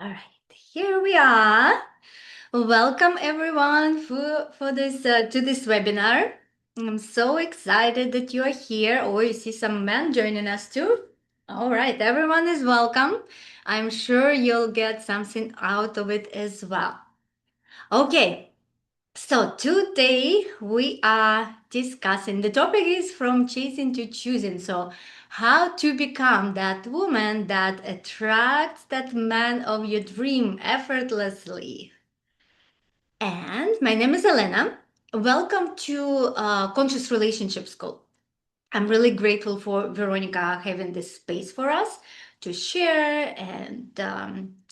All right, here we are. Welcome everyone for this to this webinar. I'm so excited that you are here. Oh, you see some men joining us too. All right, everyone is welcome. I'm sure you'll get something out of it as well. Okay, so today we are discussing the topic is from chasing to choosing. So, how to become that woman that attracts that man of your dream effortlessly. And my name is Elena. Welcome to Conscious Relationship School. I'm really grateful for Veronica having this space for us to share and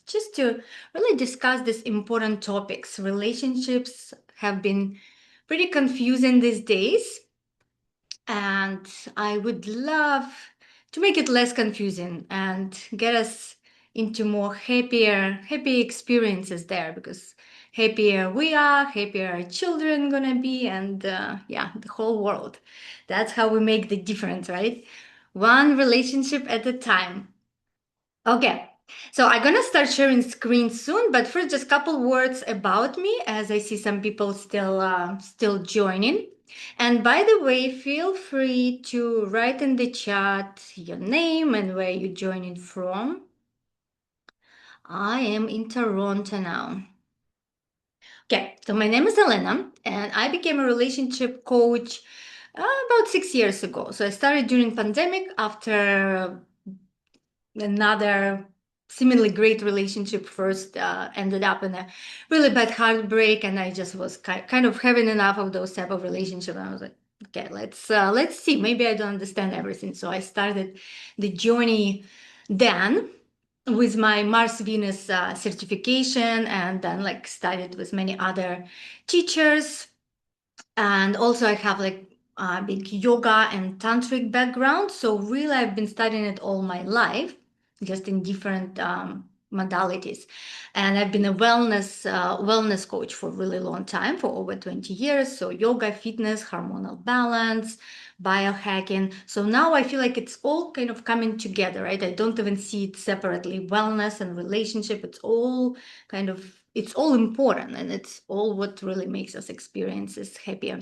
just to really discuss these important topics. Relationships have been pretty confusing these days, and I would love to make it less confusing and get us into more happy experiences there, because happier we are, happier our children gonna be, and yeah, the whole world. That's how we make the difference, right? One relationship at a time. Okay, so I'm gonna start sharing screen soon, but first, just a couple words about me, as I see some people still joining. And by the way, feel free to write in the chat your name and where you're joining from. I am in Toronto now. Okay, so my name is Elena, and I became a relationship coach about 6 years ago. So I started during pandemic after another seemingly great relationship first ended up in a really bad heartbreak, and I just was kind of having enough of those type of relationship. And I was like, okay, let's see, maybe I don't understand everything. So I started the journey then with my Mars Venus certification, and then like studied with many other teachers. And also I have like a big yoga and tantric background. So really I've been studying it all my life, just in different modalities. And I've been a wellness coach for a really long time, for over 20 years. So yoga, fitness, hormonal balance, biohacking. So now I feel like it's all kind of coming together, right? I don't even see it separately. Wellness and relationship, it's all important, and it's all what really makes us experiences happier.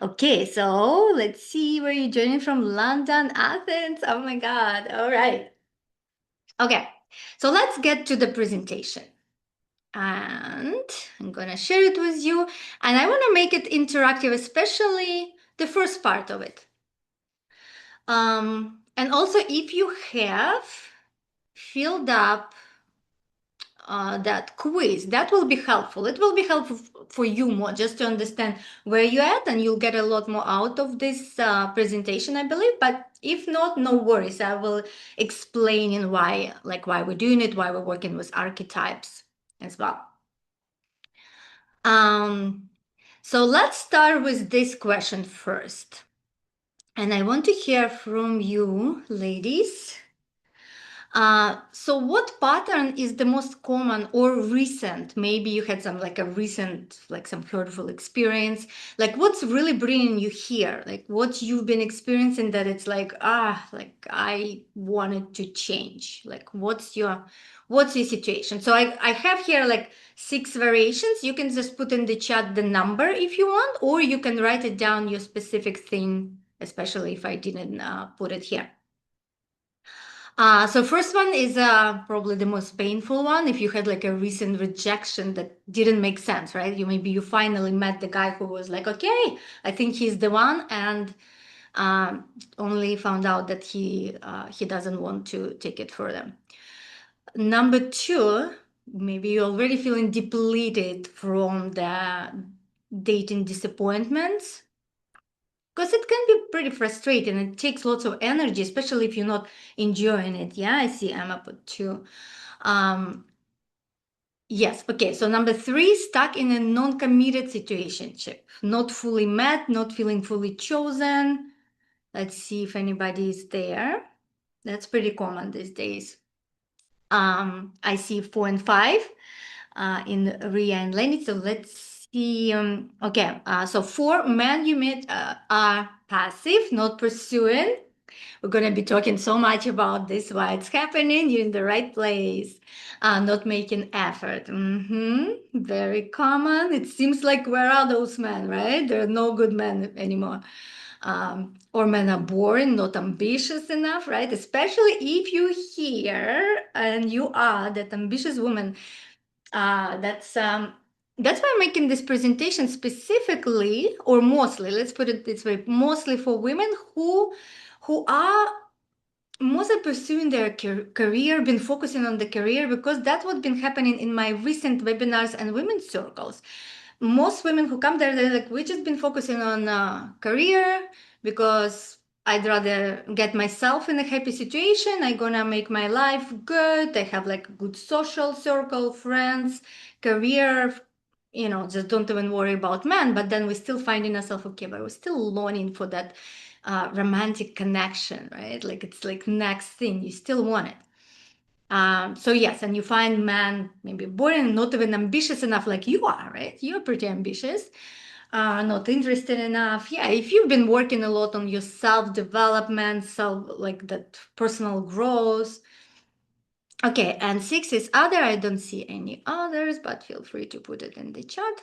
Okay, so let's see where you're joining from. London, Athens. Oh my God. All right. Okay, so let's get to the presentation. And I'm gonna share it with you. And I want to make it interactive, especially the first part of it. And also, if you have filled up that quiz, that will be helpful. It will be helpful for you more just to understand where you're at, and you'll get a lot more out of this presentation, I believe. But if not, no worries. I will explain in why we're doing it, why we're working with archetypes as well. Um, so let's start with this question first. And I want to hear from you, ladies. So what pattern is the most common or recent? Maybe you had some like a recent, like some hurtful experience. Like what's really bringing you here? Like what you've been experiencing that it's like, like I wanted to change. Like what's your situation? So I have here like 6 variations. You can just put in the chat the number if you want, or you can write it down your specific thing, especially if I didn't put it here. So first one is probably the most painful one. If you had like a recent rejection that didn't make sense, right? You finally met the guy who was like, okay, I think he's the one, and only found out that he doesn't want to take it further. Number two, maybe you're already feeling depleted from the dating disappointments, because it can be pretty frustrating. It takes lots of energy, especially if you're not enjoying it. Yeah, I see Emma put two. Yes, okay. So number three, stuck in a non-committed situationship, not fully met, not feeling fully chosen. Let's see if anybody is there. That's pretty common these days. I see 4 and 5 in Ria and Lenny. So let's see. Okay, so 4 men you met are passive, not pursuing. We're going to be talking so much about this, why it's happening. You're in the right place, not making effort. Very common. It seems like where are those men, right? There are no good men anymore. Or men are boring, not ambitious enough, right? Especially if you hear and you are that ambitious woman. That's why I'm making this presentation specifically, or mostly, let's put it this way, mostly for women who are mostly pursuing their career, been focusing on the career, because that's what's been happening in my recent webinars and women's circles. Most women who come there, they're like, we just been focusing on career because I'd rather get myself in a happy situation. I'm gonna make my life good. I have like a good social circle, friends, career, just don't even worry about men. But then we're still finding ourselves, okay, but we're still longing for that romantic connection, right? Like it's like next thing, you still want it. So yes, and you find men maybe boring, not even ambitious enough like you are, right? You're pretty ambitious, not interested enough. Yeah, if you've been working a lot on your self-development, like that personal growth. Okay, and 6 is other. I don't see any others, but feel free to put it in the chat.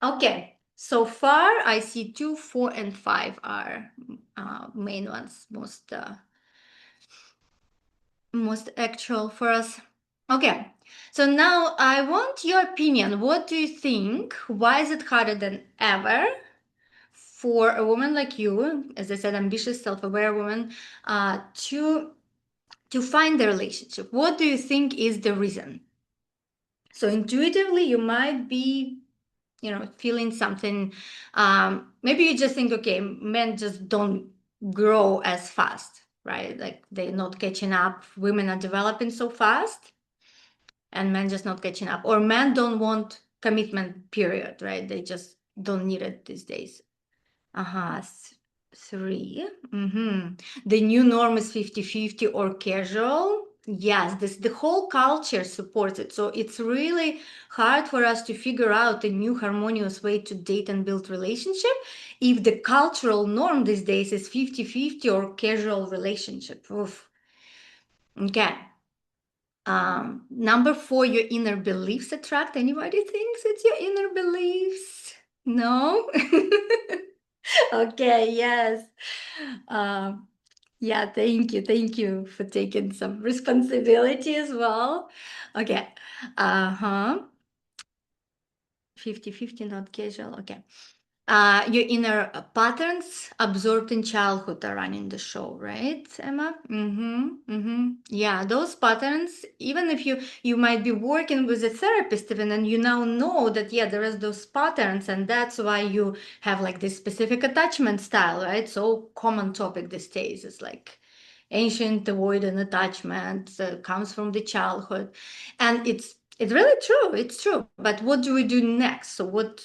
Okay, so far I see 2, 4, and 5 are main ones, most actual for us. Okay, so now I want your opinion. What do you think? Why is it harder than ever for a woman like you, as I said, ambitious, self-aware woman, to find the relationship? What do you think is the reason? So intuitively, you might be, feeling something. Maybe you just think, okay, men just don't grow as fast, right? Like they're not catching up. Women are developing so fast, and men just not catching up. Or men don't want commitment, period, right? They just don't need it these days. Uh-huh. 3. The new norm is 50-50 or casual. Yes, the whole culture supports it. So it's really hard for us to figure out a new harmonious way to date and build relationship if the cultural norm these days is 50-50 or casual relationship. Oof. Okay. Number 4, your inner beliefs attract. Anybody thinks it's your inner beliefs? No? Okay, yes. Um, yeah, thank you. Thank you for taking some responsibility as well. Okay. Uh-huh. 50-50, not casual. Okay. Your inner patterns absorbed in childhood are running the show, right, Emma? Yeah, those patterns, even if you might be working with a therapist even, and you now know that, yeah, there is those patterns, and that's why you have like this specific attachment style, right? So common topic these days is like ancient avoidant attachment comes from the childhood, and it's really true. It's true. But what do we do next? So what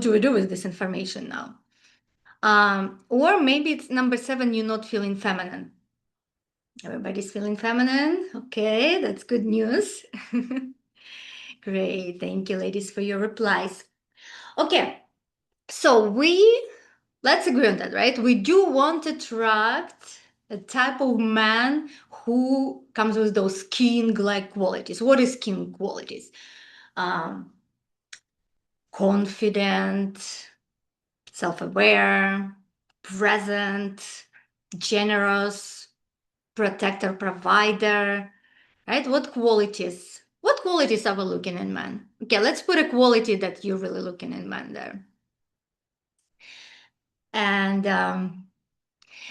do we do with this information now? Or maybe it's number 7, you're not feeling feminine. Everybody's feeling feminine. Okay, that's good news. Great. Thank you, ladies, for your replies. Okay, so let's agree on that, right? We do want to attract a type of man who comes with those king-like qualities. What is king qualities? Confident, self-aware, present, generous, protector, provider, right? What qualities? What qualities are we looking in men? Okay, let's put a quality that you're really looking in men there.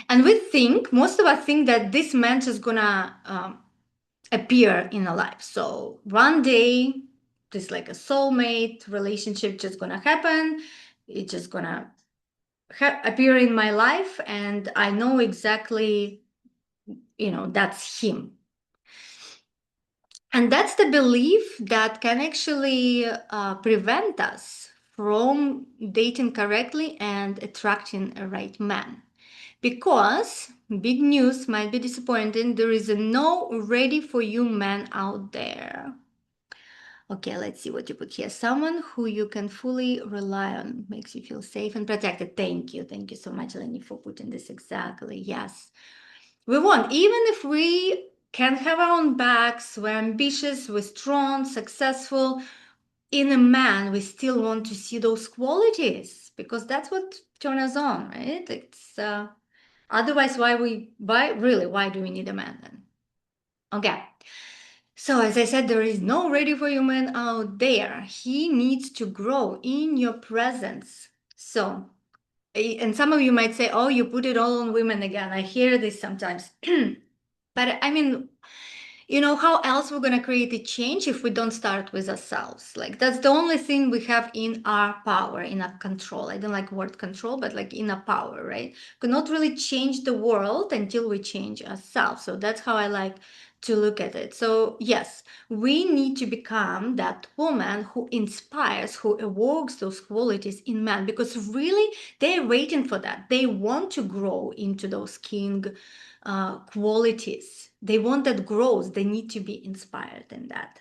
And we think, most of us think that this man is gonna appear in our life. So one day, this like a soulmate relationship just gonna happen. It's just gonna appear in my life, and I know exactly, that's him. And that's the belief that can actually prevent us from dating correctly and attracting a right man. Because, big news, might be disappointing, there is no ready for you man out there. Okay, let's see what you put here. Someone who you can fully rely on, makes you feel safe and protected. Thank you. Thank you so much, Lenny, for putting this exactly. Yes. We want, even if we can have our own backs, we're ambitious, we're strong, successful, in a man, we still want to see those qualities because that's what turns us on, right? It's otherwise, why do we need a man then? Okay. So, as I said, there is no ready for you man out there. He needs to grow in your presence. So, and some of you might say, oh, you put it all on women again. I hear this sometimes. But I mean, how else we're going to create a change if we don't start with ourselves? Like, that's the only thing we have in our power, in our control. I don't like word control, but like in our power, right? We cannot really change the world until we change ourselves. So that's how I like to look at it. So yes, we need to become that woman who inspires, who evokes those qualities in men, because really they're waiting for that. They want to grow into those king qualities. They want that growth. They need to be inspired in that.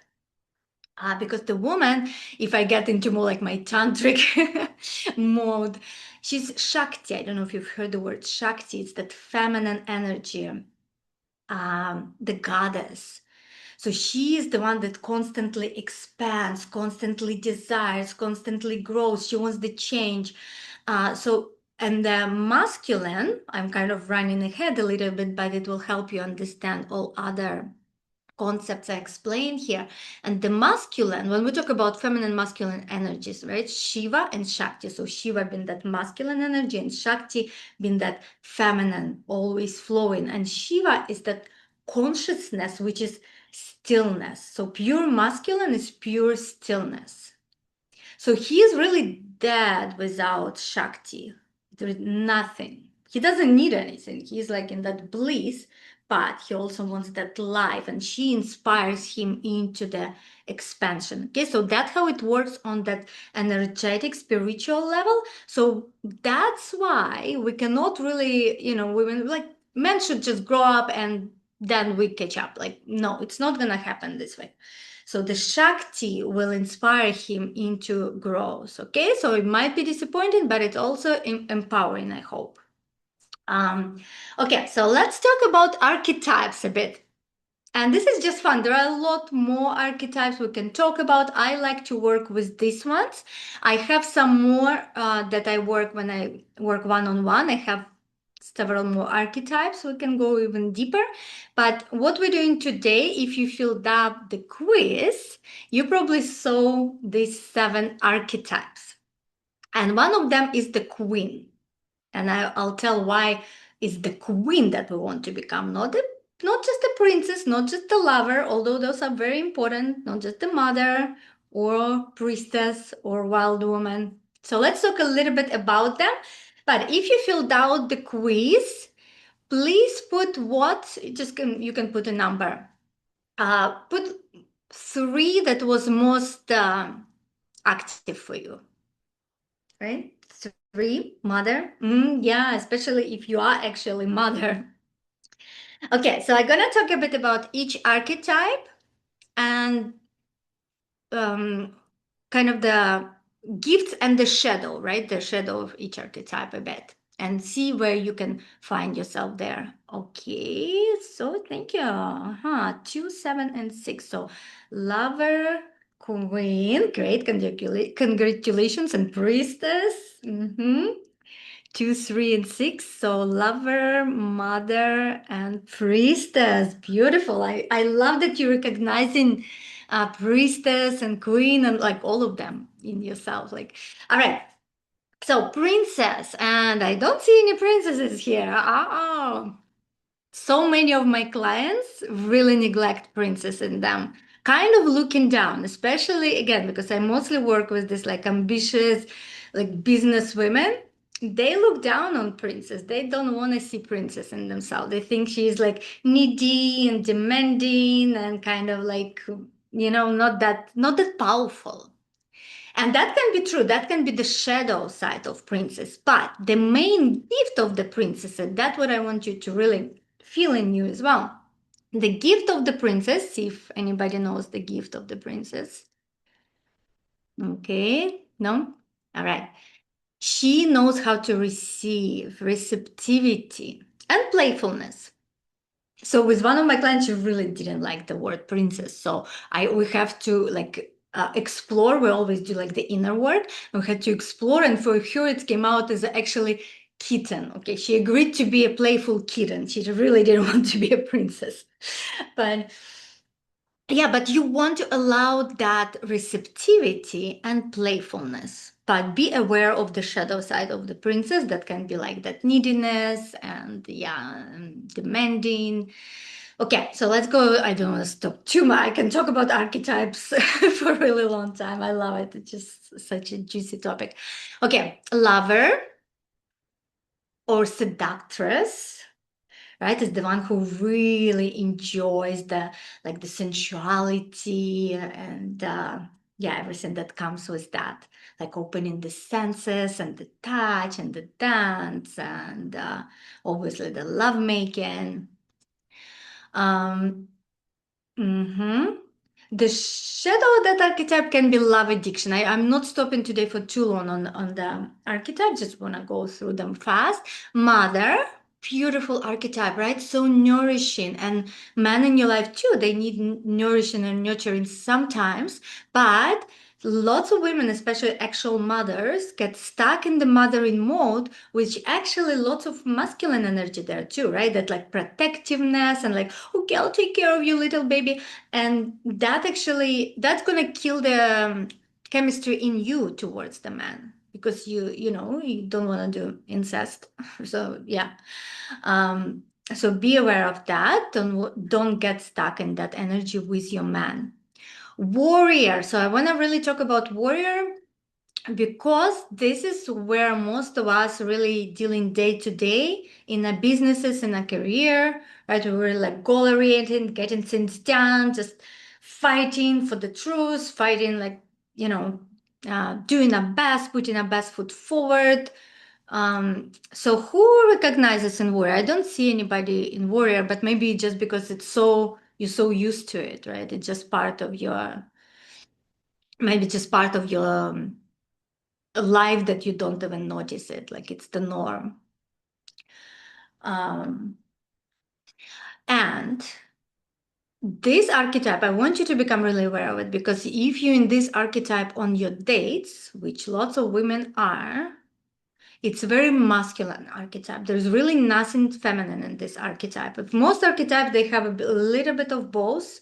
Because the woman, if I get into more like my tantric mode, she's Shakti. I don't know if you've heard the word Shakti. It's that feminine energy, the goddess. So she is the one that constantly expands, constantly desires, constantly grows. She wants the change. And the masculine, I'm kind of running ahead a little bit, but it will help you understand all other concepts I explained here. And the masculine, when we talk about feminine, masculine energies, right? Shiva and Shakti. So Shiva being that masculine energy and Shakti being that feminine, always flowing. And Shiva is that consciousness, which is stillness. So pure masculine is pure stillness. So he is really dead without Shakti. There is nothing. He doesn't need anything. He's like in that bliss, but he also wants that life, and she inspires him into the expansion. Okay, so that's how it works on that energetic, spiritual level. So that's why we cannot really, women like men should just grow up and then we catch up. Like, no, it's not gonna happen this way. So the Shakti will inspire him into growth. Okay, so it might be disappointing, but it's also empowering, I hope. Okay, so let's talk about archetypes a bit. And this is just fun. There are a lot more archetypes we can talk about. I like to work with these ones. I have some more that I work when I work one-on-one. I have several more archetypes. We can go even deeper. But what we're doing today, if you filled up the quiz, you probably saw these 7 archetypes. And one of them is the queen. And I'll tell why it's the queen that we want to become, not just the princess, not just the lover, although those are very important, not just the mother or priestess or wild woman. So let's talk a little bit about them. But if you filled out the quiz, please put you can put a number. Put 3 that was most active for you, right? 3, mother. Yeah, especially if you are actually mother. Okay, so I'm gonna talk a bit about each archetype and kind of the gifts and the shadow, right? The shadow of each archetype a bit, and see where you can find yourself there. Okay, so thank you. 2, 7, and 6. So lover, queen, great, congratulations, and priestess. 2, 3, and 6. So lover, mother, and priestess. Beautiful. I love that you're recognizing priestess and queen and like all of them in yourself. Like, all right. So princess, and I don't see any princesses here. Oh, so many of my clients really neglect princess in them, kind of looking down, especially again because I mostly work with this like ambitious like business women. They look down on princess. They don't want to see princess in themselves. They think she's like needy and demanding and kind of like not that powerful. And that can be true. That can be the shadow side of princess. But the main gift of the princess, and that's what I want you to really feel in you as well. The gift of the princess, see if anybody knows the gift of the princess. Okay, no? All right. She knows how to receive receptivity and playfulness. So with one of my clients, she really didn't like the word princess. So we have to explore. We always do like the inner work. We had to explore, and for her, it came out as actually kitten. Okay, she agreed to be a playful kitten. She really didn't want to be a princess, but yeah, but you want to allow that receptivity and playfulness, but be aware of the shadow side of the princess that can be like that neediness and yeah, demanding. Okay, so let's go. I don't want to stop too much. I can talk about archetypes for a really long time. I love it. It's just such a juicy topic. Okay, lover or seductress, right? Is the one who really enjoys the sensuality and yeah, everything that comes with that, like opening the senses and the touch and the dance and obviously the lovemaking. Um, mhm. The shadow of that archetype can be love addiction. I'm not stopping today for too long on the archetype, just want to go through them fast. Mother, beautiful archetype, right? So nourishing. And men in your life too, they need nourishing and nurturing sometimes. But lots of women, especially actual mothers, get stuck in the mothering mode, which actually lots of masculine energy there too, right? That like protectiveness and like, okay, I'll take care of you, little baby, and that actually that's gonna kill the chemistry in you towards the man because you don't want to do incest. So yeah, um so be aware of that. Don't get stuck in that energy with your man. Warrior, so I want to really talk about warrior because this is where most of us really dealing day to day in a businesses, in a career, right? We're like goal oriented, getting things done, just fighting for the truth, fighting doing our best, putting our best foot forward. So who recognizes in warrior? I don't see anybody in warrior, but maybe just because you're so used to it, right? It's just part of your, maybe just part of your life that you don't even notice it, like it's the norm. um, and this archetype, I want you to become really aware of it, because if you're in this archetype on your dates, which lots of women are, it's a very masculine archetype. There's really nothing feminine in this archetype. If most archetypes, they have a little bit of both.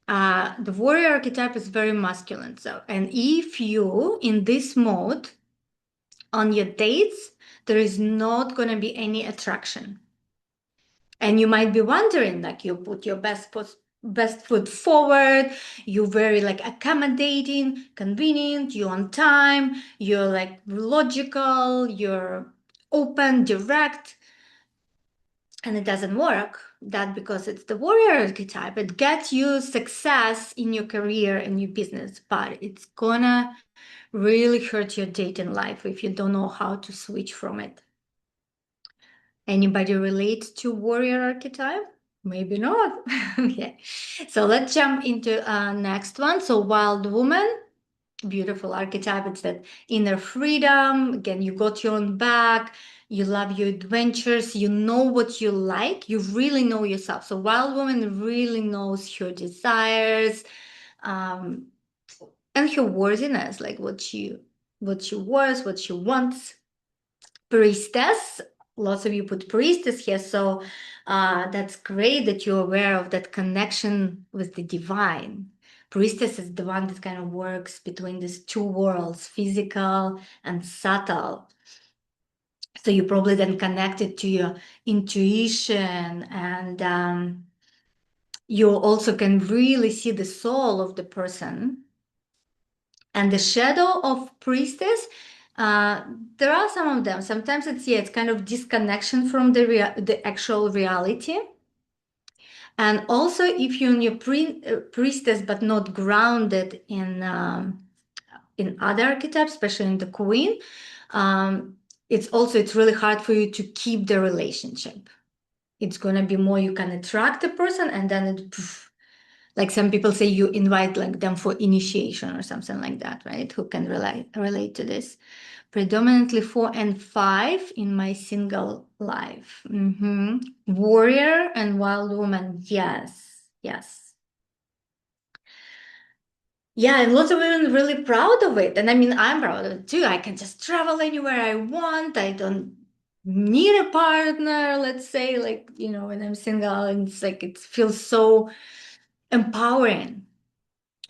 The warrior archetype is very masculine. So, and if you in this mode on your dates, there is not going to be any attraction. And you might be wondering, like you put your best foot forward, you're very like accommodating, convenient, you're on time, you're like logical, you're open, direct, and it doesn't work. That because it's the warrior archetype. It gets you success in your career and your business, but it's gonna really hurt your dating life if you don't know how to switch from it. Anybody relate to warrior archetype? Maybe not. Okay. So let's jump into next one. So wild woman, beautiful archetype. It's that inner freedom. Again, you got your own back. You love your adventures. You know what you like. You really know yourself. So wild woman really knows her desires, um, and her worthiness, like what she was, what she wants. Priestess, lots of you put priestess here, so that's great that you're aware of that connection with the divine. Priestess is the one that kind of works between these two worlds, physical and subtle. So you probably then connect it to your intuition, and you also can really see the soul of the person. And the shadow of priestess, uh, there are some of them. Sometimes it's kind of disconnection from the actual reality. And also, if you're in your priestess but not grounded in other archetypes, especially in the queen, um, it's really hard for you to keep the relationship. It's gonna be more you can attract a person and then it poof, Like some people say you invite like them for initiation or something like that, right? Who can relate to this? Predominantly 4 and 5 in my single life. Warrior and wild woman. Yes, yes. Yeah, and lots of women really proud of it. And I mean, I'm proud of it too. I can just travel anywhere I want. I don't need a partner, let's say, like, when I'm single, and it's like it feels so empowering.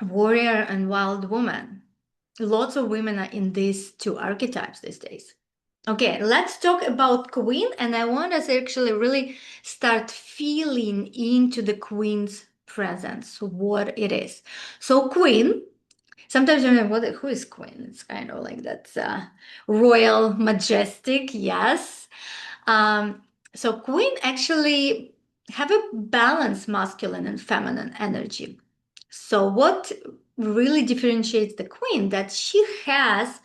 Warrior and wild woman. Lots of women are in these two archetypes these days. Okay, let's talk about queen, and I want us to actually really start feeling into the queen's presence, what it is. So queen, sometimes you're like, who is queen? It's kind of like that's royal, majestic, yes. Um, so queen actually have a balanced masculine and feminine energy. So what really differentiates the queen that she has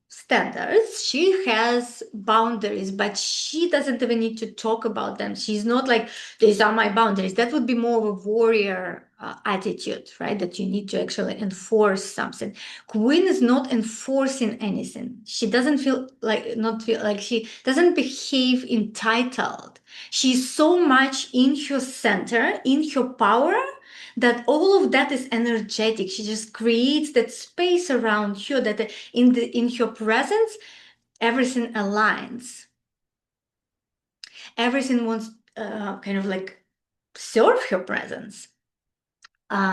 standards, she has boundaries, but she doesn't even need to talk about them. She's not like, these are my boundaries. That would be more of a warrior attitude, right? That you need to actually enforce something. Queen is not enforcing anything. She doesn't feel like, not feel like, she doesn't behave entitled. She's so much in her center, in her power, that all of that is energetic. She just creates that space around her, that in her presence everything aligns, everything wants kind of like serve her presence.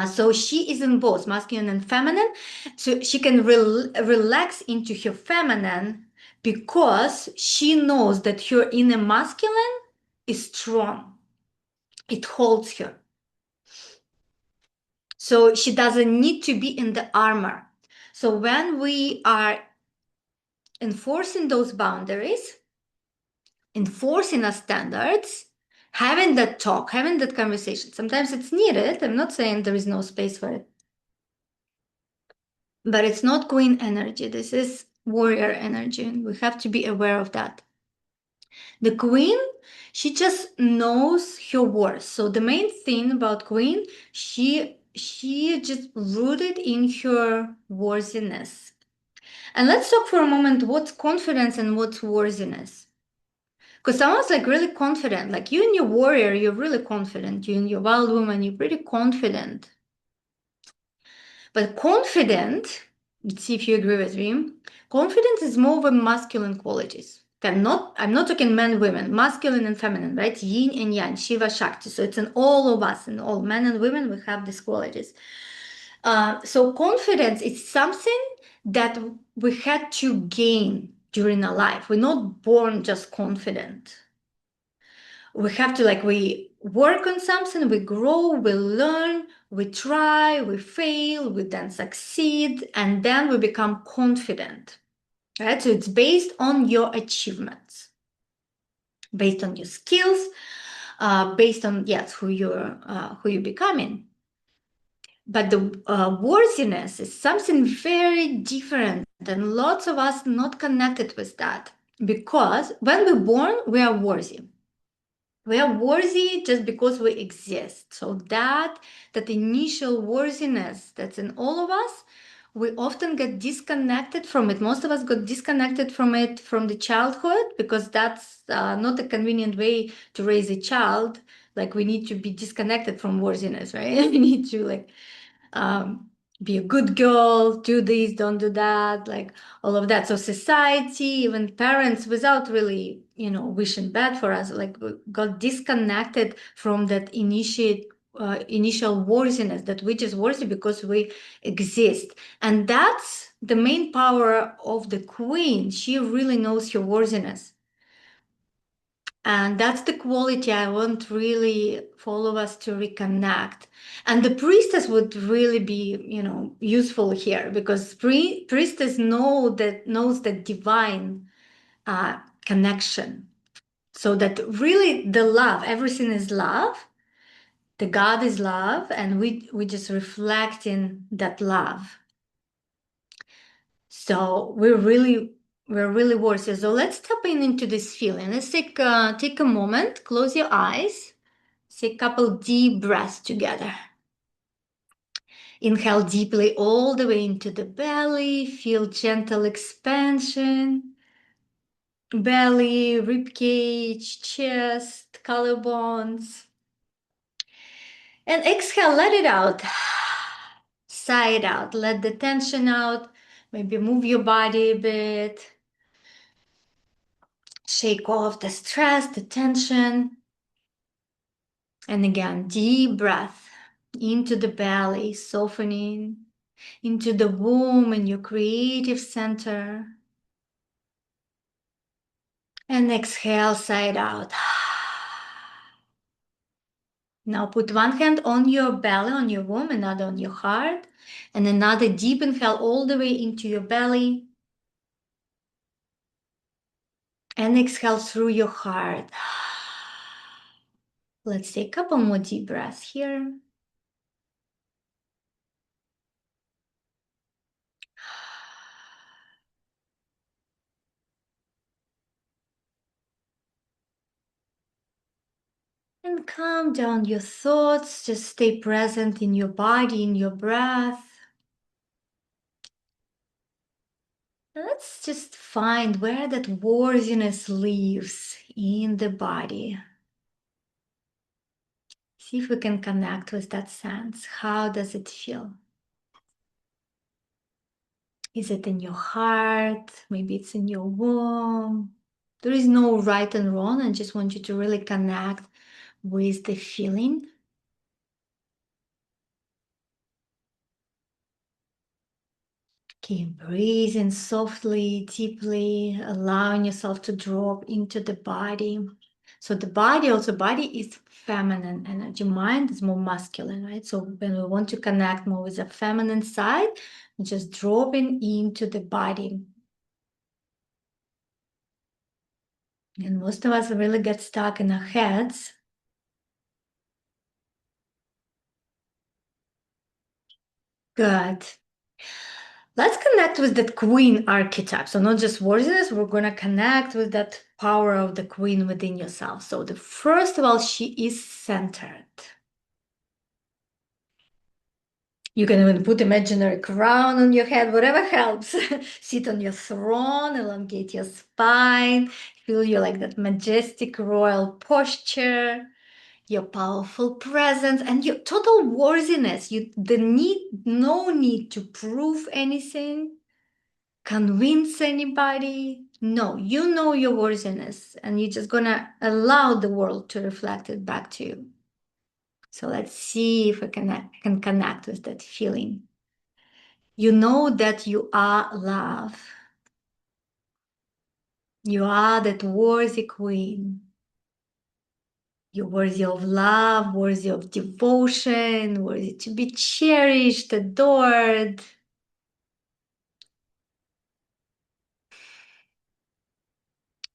So she is in both masculine and feminine, so she can relax into her feminine because she knows that her inner masculine is strong, it holds her. So she doesn't need to be in the armor. So when we are enforcing those boundaries, enforcing our standards, having that talk, having that conversation, sometimes it's needed. I'm not saying there is no space for it, but it's not queen energy. This is warrior energy. And we have to be aware of that. The queen, she just knows her worth. So the main thing about queen, she just rooted in her worthiness. And let's talk for a moment what's confidence and what's worthiness. Because someone's like really confident, like you and your warrior, you're really confident. You and your wild woman, you're pretty confident. But confident, let's see if you agree with me. Confidence is more of a masculine qualities. I'm not talking men, women, masculine and feminine, right? Yin and yang, Shiva, Shakti. So it's in all of us, in all men and women, we have these qualities. So confidence is something that we had to gain during our life. We're not born just confident. We have to we work on something, we grow, we learn, we try, we fail, we then succeed, and then we become confident, right? So it's based on your achievements, based on your skills, based on, yes, who you're becoming. But the worthiness is something very different, and lots of us not connected with that, because when we're born, we are worthy. We are worthy just because we exist. So that initial worthiness that's in all of us, we often get disconnected from it. Most of us got disconnected from it from the childhood, because that's not a convenient way to raise a child. Like we need to be disconnected from worthiness, right? We need to um, be a good girl, do this, don't do that, like all of that. So society, even parents, without really, wishing bad for us, got disconnected from that initial worthiness, that we just worthy because we exist. And that's the main power of the queen. She really knows her worthiness. And that's the quality I want really for all of us to reconnect. And the priestess would really be, useful here, because priestess knows the divine connection. So that really the love, everything is love. The God is love, and we just reflect in that love. So we're really worthy. So let's tap into this feeling. Let's take a moment, close your eyes. Take a couple deep breaths together. Inhale deeply all the way into the belly. Feel gentle expansion. Belly, rib cage, chest, collarbones. And exhale, let it out. Sigh it out. Let the tension out. Maybe move your body a bit. Shake off the stress, the tension. And again, deep breath into the belly, softening into the womb and your creative center. And exhale, sigh it out. Now put one hand on your belly, on your womb, another on your heart, and another deep inhale all the way into your belly. And exhale through your heart. Let's take a couple more deep breaths here. And calm down your thoughts. Just stay present in your body, in your breath. Let's just find where that worthiness lives in the body. See if we can connect with that sense. How does it feel? Is it in your heart? Maybe it's in your womb. There is no right and wrong. I just want you to really connect with the feeling. Keep breathing softly, deeply, allowing yourself to drop into the body. So the body is feminine energy. Mind is more masculine, right? So when we want to connect more with the feminine side, just dropping into the body. And most of us really get stuck in our heads. Good. Let's connect with that queen archetype. So not just worthiness, we're going to connect with that power of the queen within yourself. So the first of all, she is centered. You can even put imaginary crown on your head, whatever helps. Sit on your throne, elongate your spine, feel you like that majestic royal posture, your powerful presence, and your total worthiness. No need to prove anything, convince anybody. No, you know your worthiness, and you're just gonna allow the world to reflect it back to you. So let's see if I can connect with that feeling. You know that you are love. You are that worthy queen. You're worthy of love, worthy of devotion, worthy to be cherished, adored.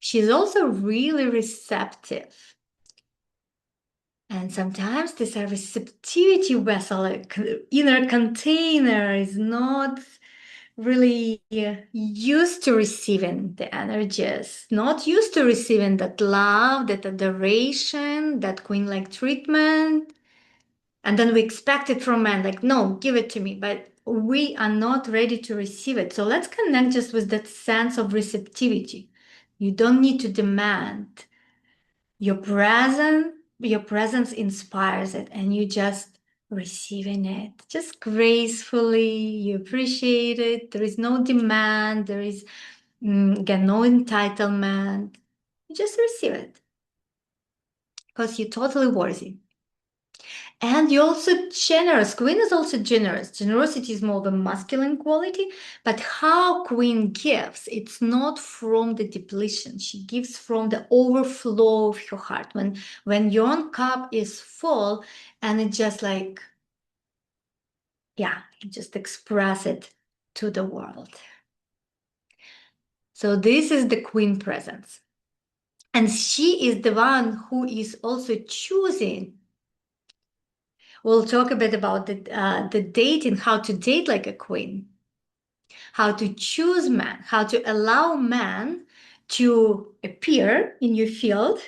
She's also really receptive. And sometimes this receptivity vessel, like inner container, is not really used to receiving the energies, not used to receiving that love, that adoration, that queen-like treatment. And then we expect it from men, like, no, give it to me. But we are not ready to receive it. So let's connect just with that sense of receptivity. You don't need to demand. Your presence inspires it, and you just receiving it just gracefully. You appreciate it. There is no demand. There is again no entitlement. You just receive it because you're totally worthy. And you're also generous. Queen is also generous. Generosity is more of a masculine quality, but how Queen gives, it's not from the depletion. She gives from the overflow of her heart. When your own cup is full and it just like, yeah, you just express it to the world. So this is the Queen presence. And she is the one who is also choosing. We'll talk a bit about the dating, how to date like a queen, how to choose men, how to allow men to appear in your field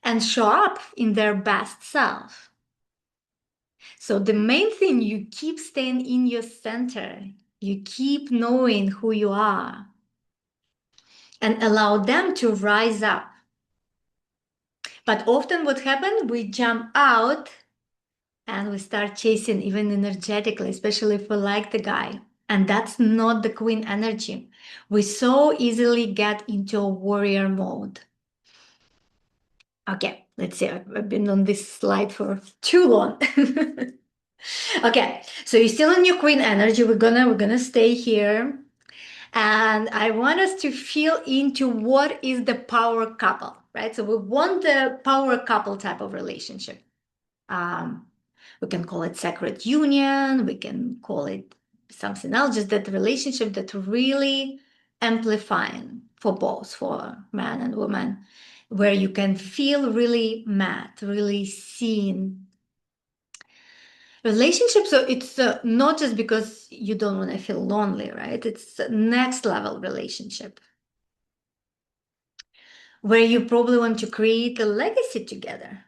and show up in their best self. So the main thing, you keep staying in your center. You keep knowing who you are and allow them to rise up. But often what happens, we jump out and we start chasing even energetically, especially if we like the guy. And that's not the queen energy. We so easily get into a warrior mode. Okay, let's see. I've been on this slide for too long. Okay, so you're still in your queen energy. We're gonna stay here. And I want us to feel into what is the power couple, right? So we want the power couple type of relationship. Um, we can call it sacred union. We can call it something else, just that relationship that really amplifying for both, for man and woman, where you can feel really met, really seen. Relationships, so it's not just because you don't want to feel lonely, right? It's a next level relationship where you probably want to create a legacy together.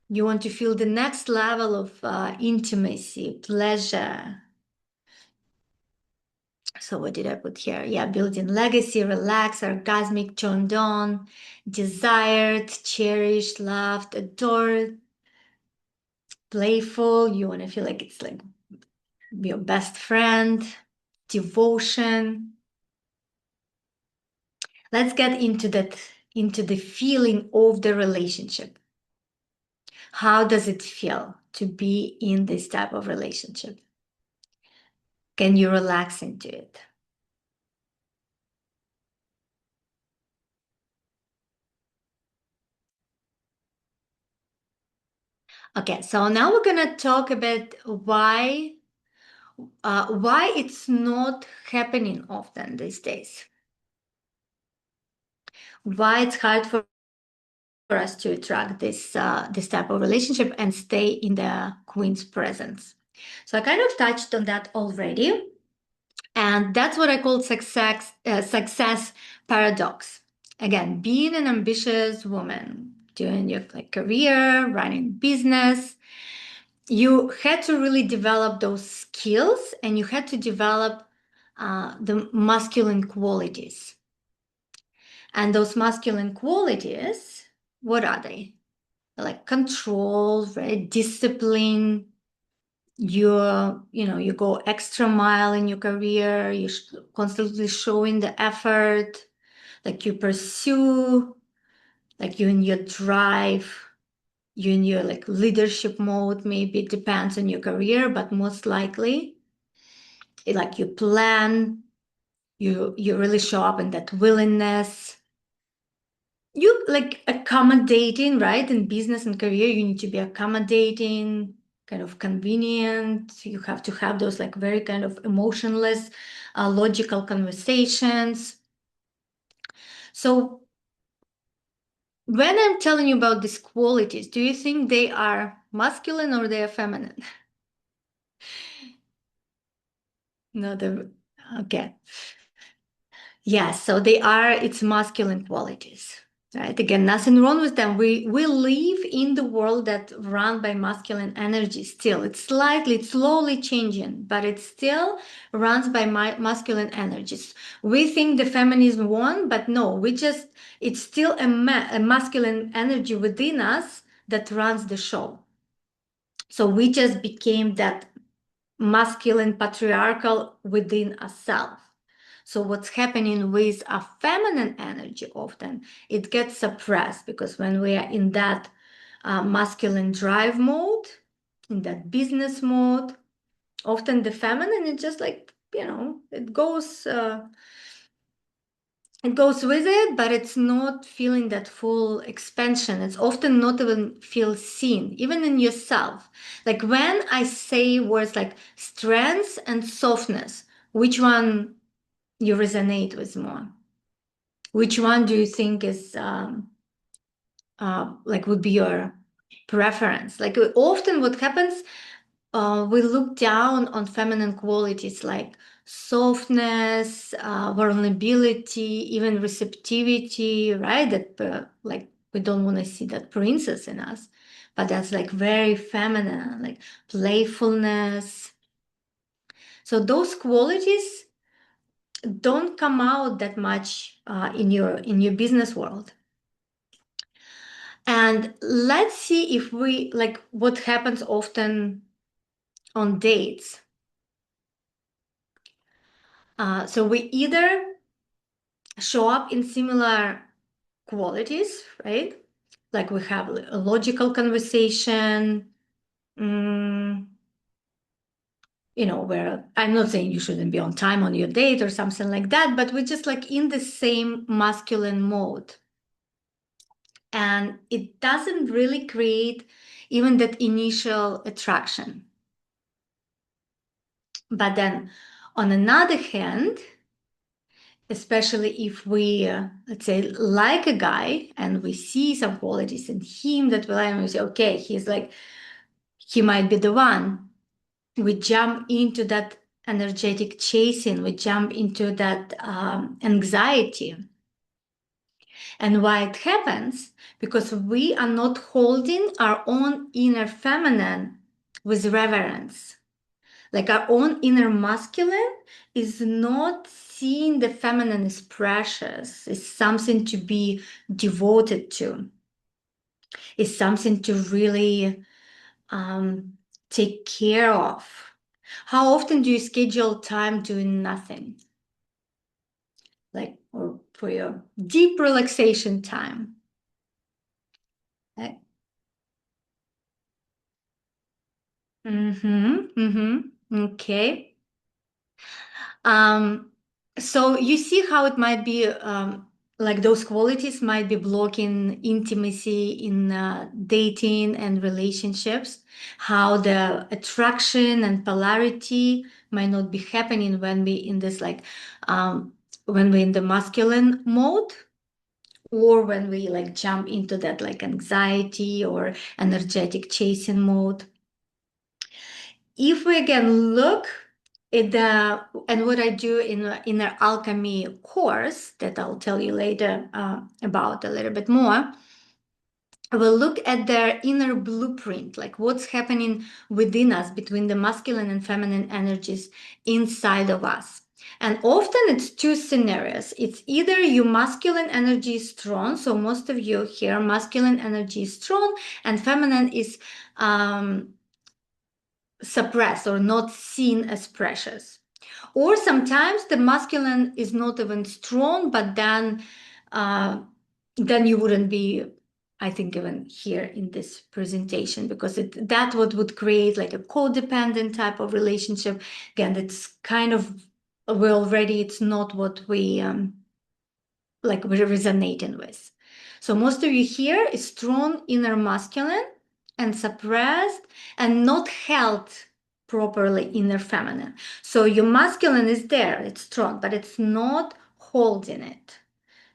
You want to feel the next level of intimacy, pleasure. So what did I put here? Yeah, building legacy, relaxed, orgasmic, turned on, desired, cherished, loved, adored, playful. You want to feel like it's like your best friend, devotion. Let's get into that, into the feeling of the relationship. How does it feel to be in this type of relationship? Can you relax into it? Okay, so now we're gonna talk about why it's not happening often these days. Why it's hard for us to attract this type of relationship and stay in the queen's presence. So I kind of touched on that already. And that's what I call success paradox. Again, being an ambitious woman, doing your like career, running business, you had to really develop those skills and you had to develop the masculine qualities. And those masculine qualities, what are they? Like control, right? Discipline, you go extra mile in your career, constantly showing the effort, like you pursue, like you in your drive, you in your like leadership mode. Maybe it depends on your career, but most likely like you plan, you really show up in that willingness. You like accommodating, right? In business and career, you need to be accommodating, kind of convenient. You have to have those like very kind of emotionless, logical conversations. So when I'm telling you about these qualities, do you think they are masculine or they are feminine? No, they're okay. Yes, so they are, it's masculine qualities, right? Again, nothing wrong with them. We live in the world that run by masculine energy still. It's slowly changing, but it still runs by masculine energies. We think the feminism won, but no, it's still a masculine energy within us that runs the show. So we just became that masculine patriarchal within ourselves. So what's happening with a feminine energy often, it gets suppressed because when we are in that masculine drive mode, in that business mode, often the feminine is just like, it goes with it, but it's not feeling that full expansion. It's often not even feel seen, even in yourself. Like when I say words like strength and softness, which one you resonate with more? Which one do you think is like would be your preference? Like often what happens, we look down on feminine qualities like softness, vulnerability, even receptivity, right? That like we don't want to see that princess in us. but that's like very feminine, like playfulness. So those qualities don't come out that much in your business world. And let's see if we like what happens often on dates. So we either show up in similar qualities, right? Like we have a logical conversation, mm, where I'm not saying you shouldn't be on time on your date or something like that, but we're just like in the same masculine mode. And it doesn't really create even that initial attraction. But then on another hand, especially if we, let's say, like a guy and we see some qualities in him that we like, and we say, okay, he might be the one. We jump into that energetic chasing, we jump into that anxiety. And why it happens? Because we are not holding our own inner feminine with reverence. Like our own inner masculine is not seeing the feminine as precious, it's something to be devoted to, it's something to really take care of. How often do you schedule time doing nothing? Like, or for your deep relaxation time? Like, okay. Um, so you see how it might be like those qualities might be blocking intimacy in dating and relationships, how the attraction and polarity might not be happening when we in this like when we're in the masculine mode or when we like jump into that like anxiety or energetic chasing mode. If we again look at the and what I do in the inner alchemy course that I'll tell you later about a little bit more, I will look at their inner blueprint, like what's happening within us between the masculine and feminine energies inside of us. And often it's two scenarios. It's either your masculine energy is strong, so most of you here, masculine energy is strong, and feminine is suppressed or not seen as precious. Or sometimes the masculine is not even strong, but then you wouldn't be, I think, even here in this presentation because that what would create like a codependent type of relationship. Again, it's kind of it's not what we're resonating with. So most of you here is strong inner masculine and suppressed and not held properly inner feminine. So your masculine is there, it's strong, but it's not holding it.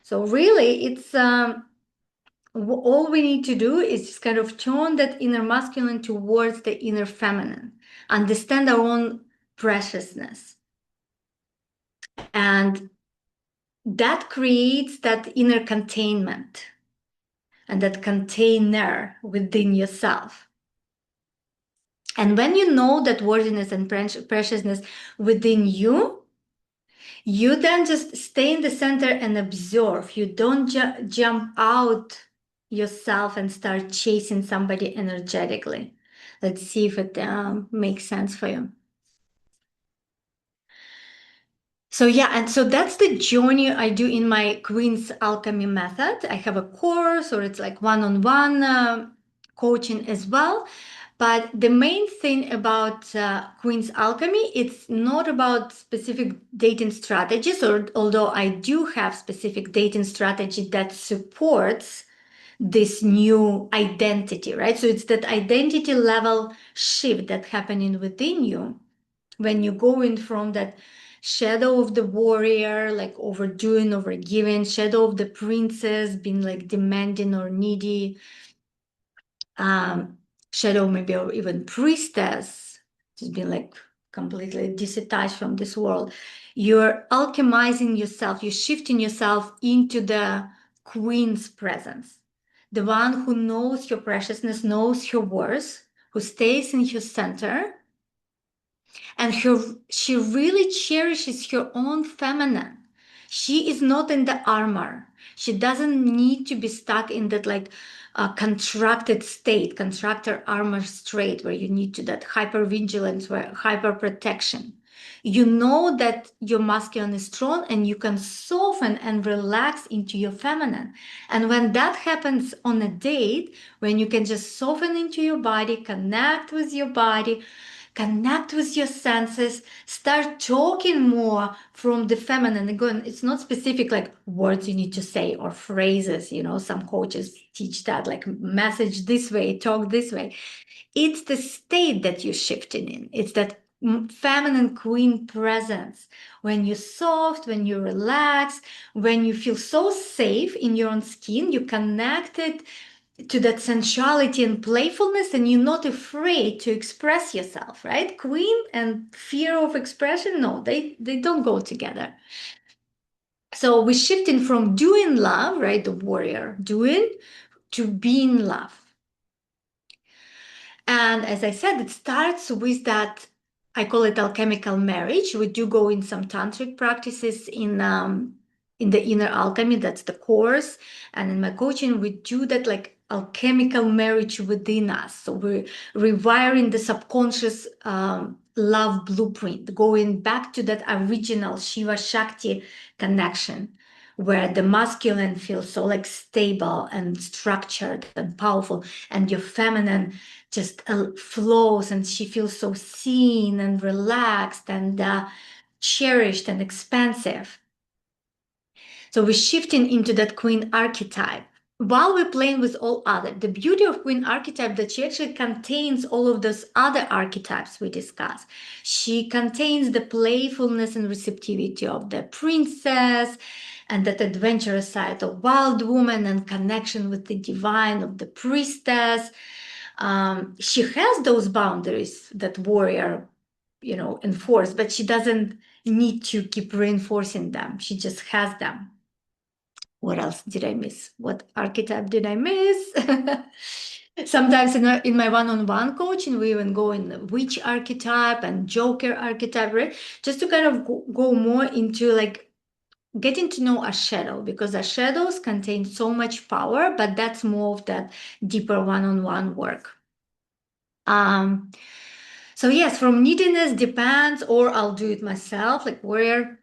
So really it's all we need to do is just kind of turn that inner masculine towards the inner feminine, understand our own preciousness. And that creates that inner containment and that container within yourself. And when you know that worthiness and preciousness within you, you then just stay in the center and observe. You don't jump out yourself and start chasing somebody energetically. Let's see if it makes sense for you. So yeah, and so that's the journey I do in my Queen's Alchemy method. I have a course or it's like one-on-one coaching as well. But the main thing about Queen's Alchemy, it's not about specific dating strategies, or although I do have specific dating strategy that supports this new identity, right? So it's that identity level shift that happening within you when you go in from that shadow of the warrior, like overdoing, overgiving, shadow of the princess, being like demanding or needy, shadow maybe or even priestess, just being like completely disattached from this world. You're alchemizing yourself, you're shifting yourself into the queen's presence. the one who knows her preciousness, knows her worth, who stays in her center, and she really cherishes her own feminine. She is not in the armor. She doesn't need to be stuck in that like contracted state, contractor armor state, where you need to that hyper vigilance, where hyper protection. You know that your masculine is strong and you can soften and relax into your feminine. And when that happens on a date, when you can just soften into your body, connect with your body, connect with your senses, start talking more from the feminine. Again, it's not specific like words you need to say or phrases. Some coaches teach that, like message this way, talk this way. It's the state that you're shifting in. It's that feminine queen presence. When you're soft, when you relax, when you feel so safe in your own skin, you connected to that sensuality and playfulness, and you're not afraid to express yourself, right? Queen and fear of expression, no, they don't go together. So we're shifting from doing love, right, the warrior doing, to being love. And as I said, it starts with that, I call it alchemical marriage. We do go in some tantric practices in the inner alchemy, that's the course. And in my coaching, we do that like alchemical marriage within us. So we're rewiring the subconscious love blueprint, going back to that original Shiva Shakti connection, where the masculine feels so like stable and structured and powerful, and your feminine just flows, and she feels so seen and relaxed and cherished and expansive. So we're shifting into that queen archetype while we're playing with all other. The beauty of queen archetype that she actually contains all of those other archetypes we discussed. She contains the playfulness and receptivity of the princess, and that adventurous side of wild woman, and connection with the divine of the priestess. She has those boundaries that warrior, enforce, but she doesn't need to keep reinforcing them. She just has them. What else did I miss? What archetype did I miss? Sometimes in my one-on-one coaching, we even go in the witch archetype and joker archetype, right? Just to kind of go more into like getting to know our shadow, because our shadows contain so much power, but that's more of that deeper one-on-one work. So yes, from neediness depends, or I'll do it myself, like where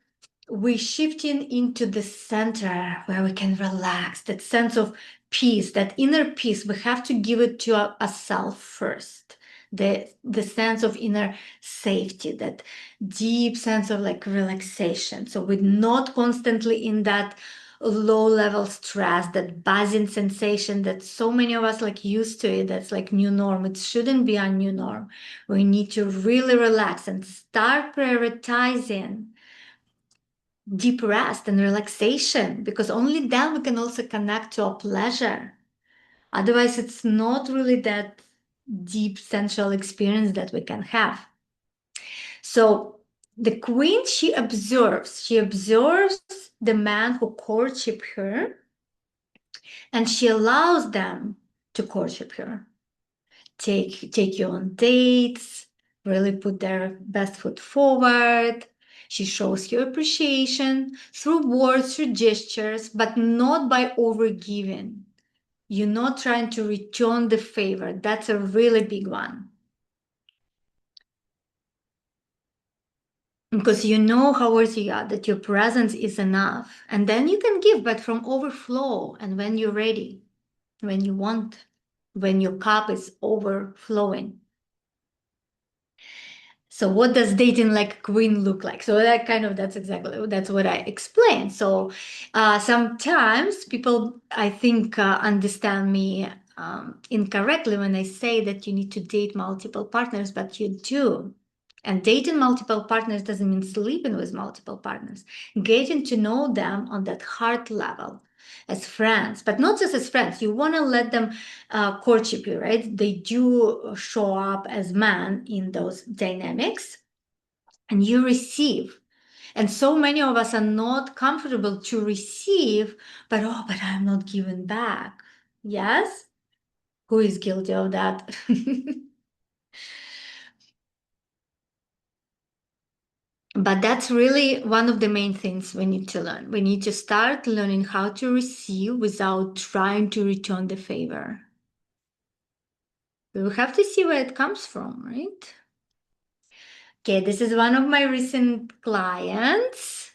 we're shifting into the center where we can relax, that sense of peace, that inner peace. We have to give it to ourselves first. The sense of inner safety, that deep sense of like relaxation. So we're not constantly in that low level stress, that buzzing sensation that so many of us like used to it. That's like new norm. It shouldn't be our new norm. We need to really relax and start prioritizing deep rest and relaxation, because only then we can also connect to our pleasure. Otherwise, it's not really that deep sensual experience that we can have. So the queen, she observes the man who courtship her, and she allows them to courtship her. Take you on dates, really put their best foot forward. She shows her appreciation through words, through gestures, but not by overgiving. You're not trying to return the favor. That's a really big one. Because you know how worthy you are, that your presence is enough. And then you can give, but from overflow. And when you're ready, when you want, when your cup is overflowing. So what does dating like a queen look like? So that's what I explained. So sometimes people, I think, understand me incorrectly when I say that you need to date multiple partners, but you do. And dating multiple partners doesn't mean sleeping with multiple partners. Getting to know them on that heart level as friends, but not just as friends. You want to let them courtship you, right? They do show up as men in those dynamics, and you receive. And so many of us are not comfortable to receive, but I'm not giving back. Yes? Who is guilty of that? But that's really one of the main things we need to learn. We need to start learning how to receive without trying to return the favor. We have to see where it comes from, right? Okay, this is one of my recent clients,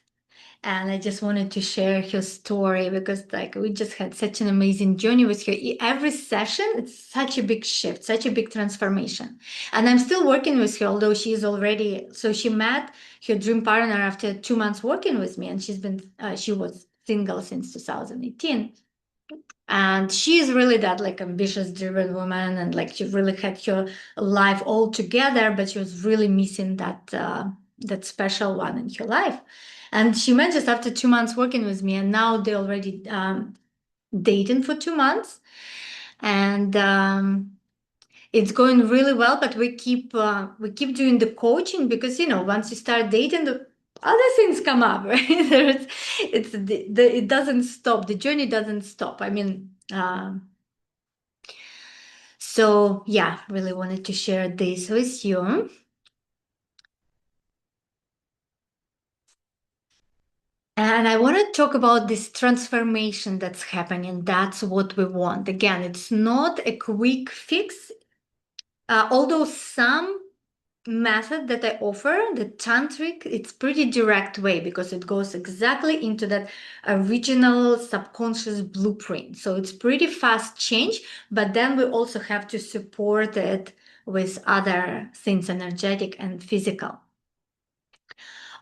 and I just wanted to share her story because like we just had such an amazing journey with her. Every session, it's such a big shift, such a big transformation. And I'm still working with her, although she is already, so she met her dream partner after 2 months working with me, and she was single since 2018. And she is really that like ambitious, driven woman, and like she really had her life all together, but she was really missing that special one in her life. And she met just after 2 months working with me, and now they already dating for 2 months, and it's going really well. But we keep doing the coaching because once you start dating, the other things come up, right? It doesn't stop. The journey doesn't stop. I mean. So yeah, really wanted to share this with you. And I want to talk about this transformation that's happening. That's what we want. Again, it's not a quick fix, although some method that I offer, the tantric, it's pretty direct way because it goes exactly into that original subconscious blueprint. So it's pretty fast change, but then we also have to support it with other things, energetic and physical.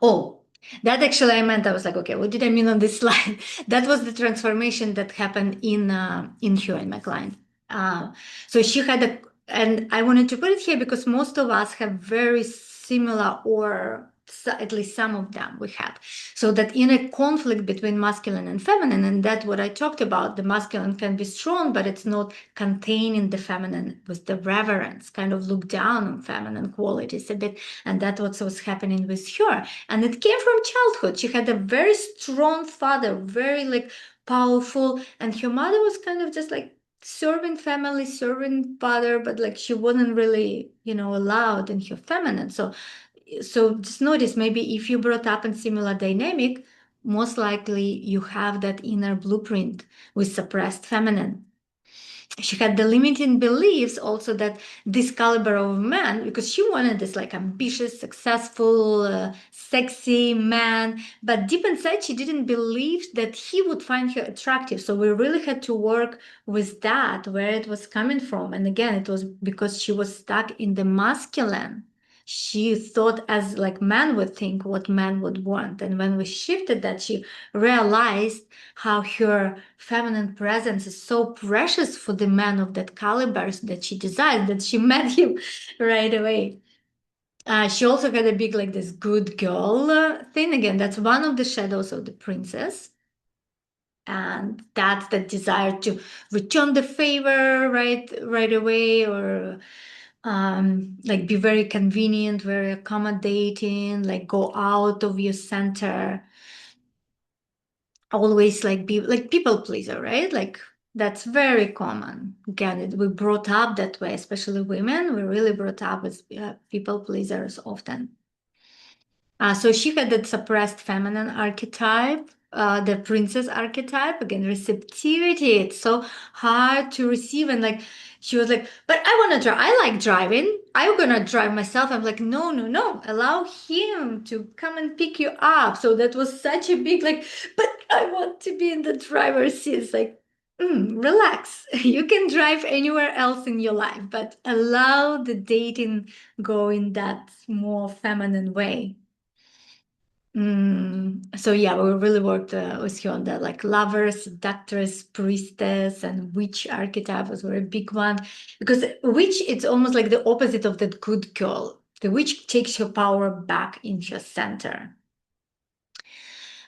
Oh, that actually I meant, I was like, okay, what did I mean on this slide? That was the transformation that happened in her and my client. So she had and I wanted to put it here because most of us have very similar, or at least some of them we have. So that in a conflict between masculine and feminine, and that's what I talked about, the masculine can be strong, but it's not containing the feminine with the reverence, kind of look down on feminine qualities a bit. And that's what was happening with her. And it came from childhood. She had a very strong father, very like powerful, and her mother was kind of just like serving family, serving father, but like she wasn't really, allowed in her feminine. So just notice, maybe if you brought up in similar dynamic, most likely you have that inner blueprint with suppressed feminine. She had the limiting beliefs also that this caliber of man, because she wanted this like ambitious, successful, sexy man, but deep inside she didn't believe that he would find her attractive. So we really had to work with that, where it was coming from. And again, it was because she was stuck in the masculine. She thought as like man would think, what man would want. And when we shifted that, she realized how her feminine presence is so precious for the man of that caliber that she desires, that she met him right away. She also had a big, like this good girl thing. Again, that's one of the shadows of the princess. And that's the desire to return the favor right away, or like be very convenient, very accommodating, like go out of your center, always like be like people pleaser, right? Like that's very common. Again, we brought up that way, especially women. We really brought up as people pleasers often. So she had that suppressed feminine archetype, the princess archetype. Again, receptivity. It's so hard to receive. And like, she was like, but I want to drive. I like driving. I'm going to drive myself. I'm like, no, no, no. Allow him to come and pick you up. So that was such a big, like, but I want to be in the driver's seat. It's like, relax. You can drive anywhere else in your life, but allow the dating go in that more feminine way. So yeah, we really worked with her on that, like lover, seductress, priestess, and witch archetype was a very big one. Because witch, it's almost like the opposite of that good girl. The witch takes her power back in her center.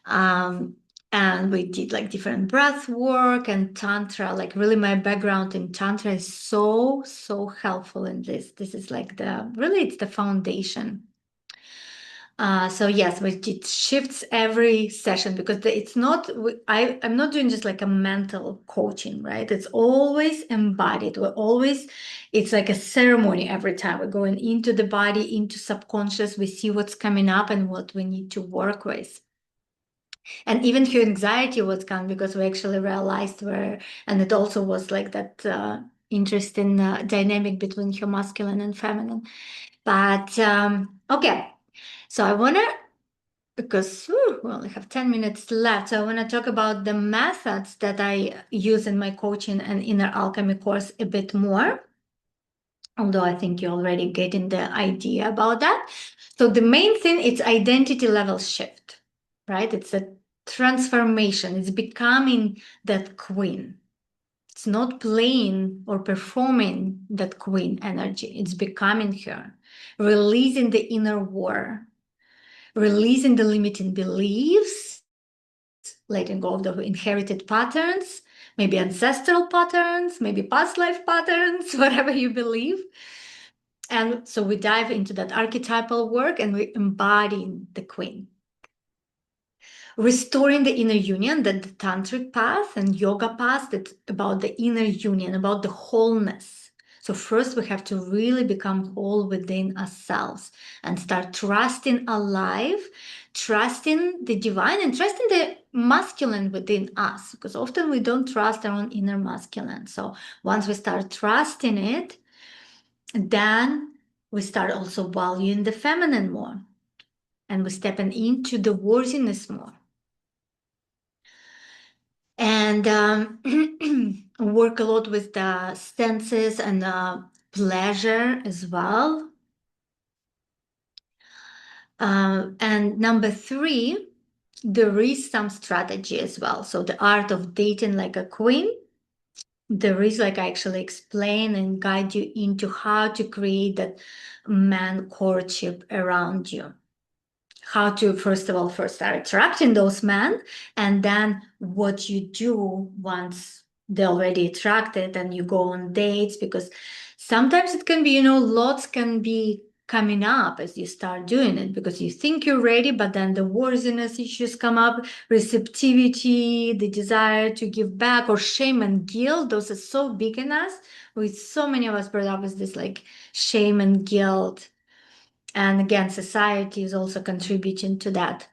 Um, and we did like different breath work and tantra. Like really, my background in tantra is so, so helpful in this. This is like it's the foundation. So yes, but it shifts every session because it's not, I'm not doing just like a mental coaching, right? It's always embodied. It's like a ceremony every time we're going into the body, into subconscious. We see what's coming up and what we need to work with. And even through anxiety was gone because we actually realized and it also was like that interesting dynamic between her masculine and feminine. But okay. So I want to, because we only have 10 minutes left, so I want to talk about the methods that I use in my coaching and inner alchemy course a bit more, although I think you're already getting the idea about that. So the main thing is identity level shift, right? It's a transformation. It's becoming that queen. It's not playing or performing that queen energy. It's becoming her, releasing the inner war, releasing the limiting beliefs, letting go of the inherited patterns, maybe ancestral patterns, maybe past life patterns, whatever you believe. And so we dive into that archetypal work and we embody the queen. Restoring the inner union, that the tantric path and yoga path, that's about the inner union, about the wholeness. So first we have to really become whole within ourselves and start trusting alive, trusting the divine and trusting the masculine within us, because often we don't trust our own inner masculine. So once we start trusting it, then we start also valuing the feminine more and we're stepping into the worthiness more. And work a lot with the senses and pleasure as well. And number 3, there is some strategy as well. So the art of dating like a queen. There is, like, I actually explain and guide you into how to create that man courtship around you. How to, first of all, first start attracting those men, and then what you do once they're already attracted and you go on dates, because sometimes it can be, lots can be coming up as you start doing it because you think you're ready, but then the worthiness issues come up, receptivity, the desire to give back, or shame and guilt. Those are so big in us. With so many of us brought up with this like shame and guilt. And again, society is also contributing to that.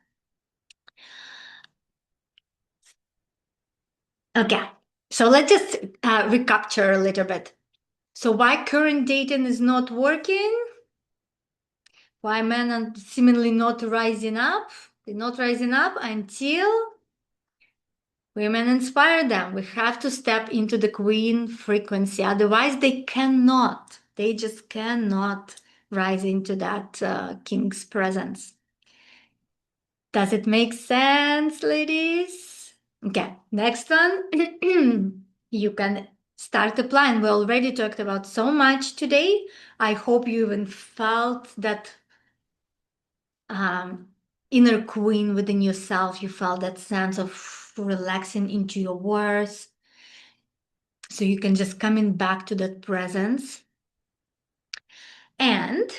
Okay, so let's just recapture a little bit. So why current dating is not working? Why men are seemingly not rising up? They're not rising up until women inspire them. We have to step into the queen frequency. Otherwise, they cannot. They just cannot rise into that king's presence. Does it make sense, ladies? Okay, next one. You can start applying. We already talked about so much today. I hope you even felt that inner queen within yourself. You felt that sense of relaxing into your words. So you can just coming back to that presence. And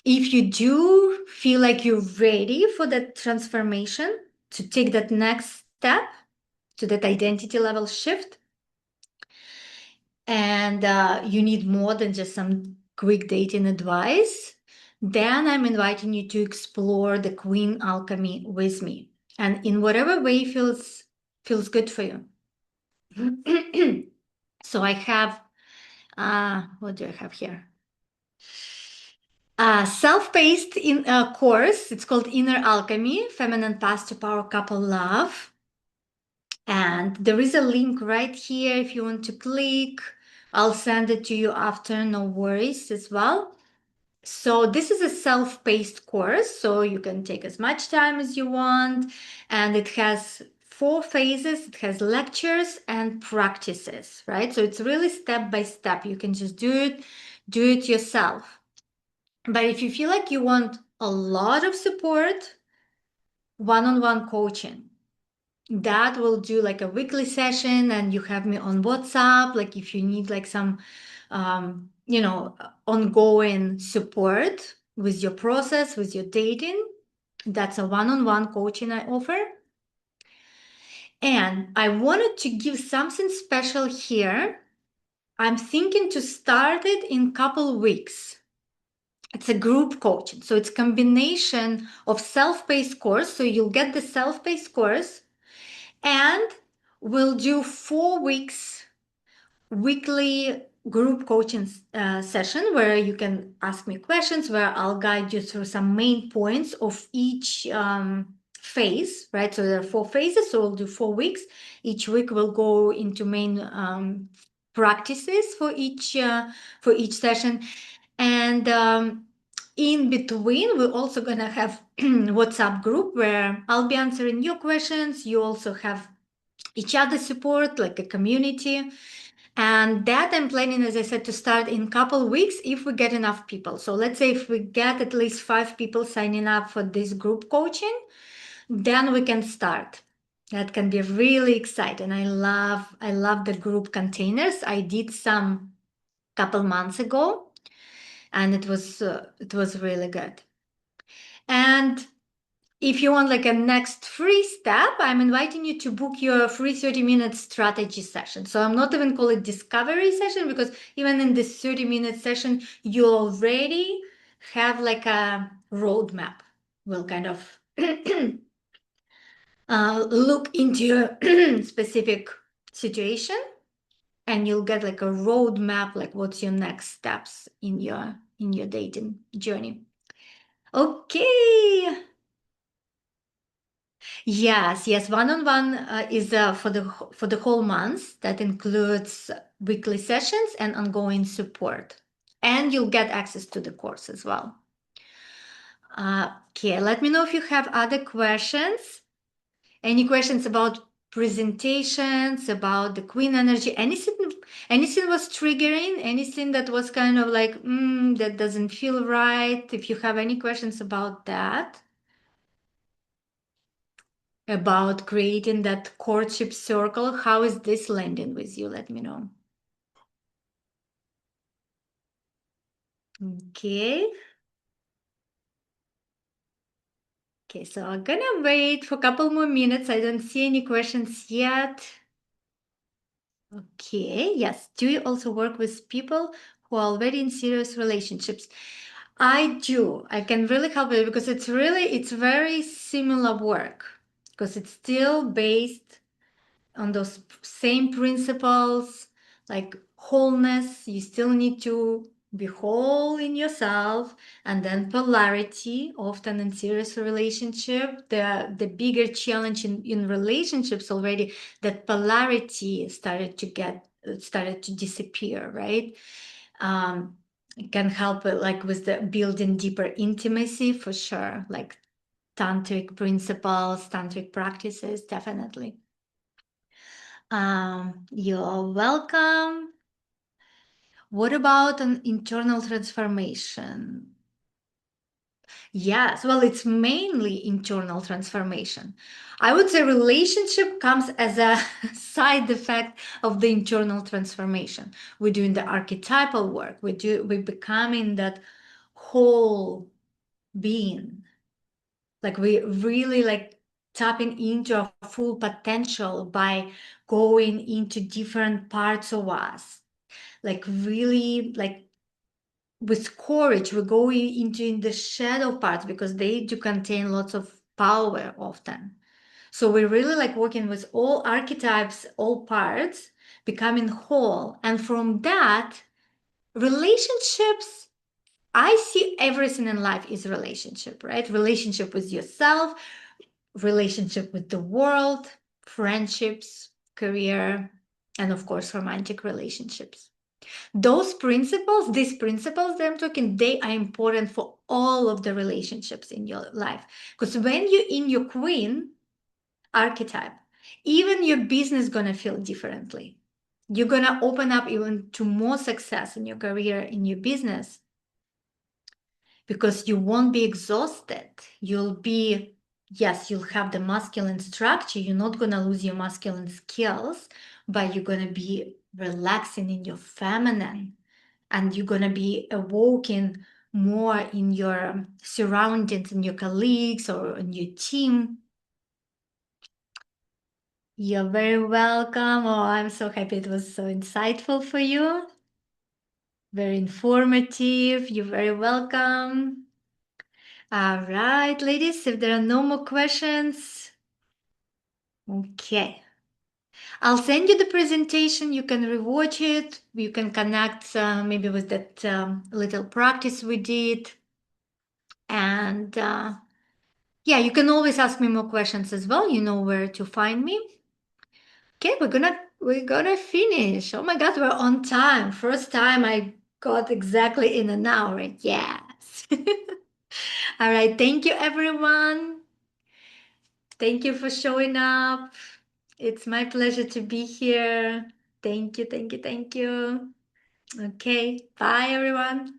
if you do feel like you're ready for that transformation, to take that next step, to that identity level shift, and you need more than just some quick dating advice, then I'm inviting you to explore the queen alchemy with me, and in whatever way feels good for you. So I have, what do I have here? Self-paced in course. It's called Inner Alchemy, Feminine Path to Power Couple Love. And there is a link right here if you want to click. I'll send it to you after, no worries as well. So this is a self-paced course, so you can take as much time as you want. And it has 4 phases. It has lectures and practices, right? So it's really step by step. You can just do it yourself. But if you feel like you want a lot of support, one-on-one coaching, that will do like a weekly session, and you have me on WhatsApp. Like if you need like some, ongoing support with your process, with your dating, That's a one-on-one coaching I offer. And I wanted to give something special here. I'm thinking to start it in a couple weeks. It's a group coaching. So it's combination of self-paced course. So you'll get the self-paced course and we'll do 4 weeks weekly group coaching session where you can ask me questions, where I'll guide you through some main points of each phase, right? So there are 4 phases, so we'll do 4 weeks. Each week we'll go into main practices for each session, and in between we're also gonna have WhatsApp group where I'll be answering your questions. You also have each other support, like a community. And that I'm planning, as I said, to start in a couple weeks if we get enough people. So let's say if we get at least 5 people signing up for this group coaching, then we can start. That can be really exciting. I love the group containers. I did some couple months ago, and it was really good. And if you want like a next free step, I'm inviting you to book your free 30-minute strategy session. So I'm not even call it discovery session, because even in this 30-minute session, you already have like a roadmap. We'll kind of look into your specific situation, and you'll get like a roadmap, like what's your next steps in your dating journey. Okay. Yes. One-on-one is for the whole month. That includes weekly sessions and ongoing support, and you'll get access to the course as well. Okay, let me know if you have other questions. Any questions about presentations, about the queen energy? Anything was triggering? Anything that was kind of like that doesn't feel right? If you have any questions about that, about creating that courtship circle, how is this landing with you? Let me know. Okay. Okay, so I'm gonna wait for a couple more minutes. I don't see any questions yet. Okay, yes. Do you also work with people who are already in serious relationships? I do. I can really help you because it's very similar work, because it's still based on those same principles, like wholeness. You still need to be whole in yourself, and then polarity. Often in serious relationship, the bigger challenge in relationships already, that polarity started to disappear, right? It can help like with the building deeper intimacy for sure, like tantric principles, tantric practices, definitely. You're welcome. What about an internal transformation? Yes, well, it's mainly internal transformation. I would say relationship comes as a side effect of the internal transformation. We're doing the archetypal work. We're becoming that whole being. Like we really like tapping into our full potential by going into different parts of us. Like really like with courage, we're going into in the shadow parts because they do contain lots of power often. So we're really like working with all archetypes, all parts, becoming whole. And from that, relationships, I see everything in life is relationship, right? Relationship with yourself, relationship with the world, friendships, career, and of course, romantic relationships. These principles that I'm talking, they are important for all of the relationships in your life. Because when you're in your queen archetype, even your business is gonna feel differently. You're gonna open up even to more success in your career, in your business, because you won't be exhausted. You'll have the masculine structure. You're not gonna lose your masculine skills, but you're gonna be relaxing in your feminine, and you're gonna be awoken more in your surroundings and your colleagues or in your team. You're very welcome. Oh, I'm so happy it was so insightful for you. Very informative. You're very welcome. All right, ladies, if there are no more questions, okay. I'll send you the presentation. You can rewatch it. You can connect maybe with that little practice we did. And yeah, you can always ask me more questions as well. You know where to find me. Okay, we're gonna finish. Oh my God, we're on time. First time I got exactly in an hour. Yes. All right. Thank you, everyone. Thank you for showing up. It's my pleasure to be here. Thank you, thank you, thank you. Okay, bye everyone.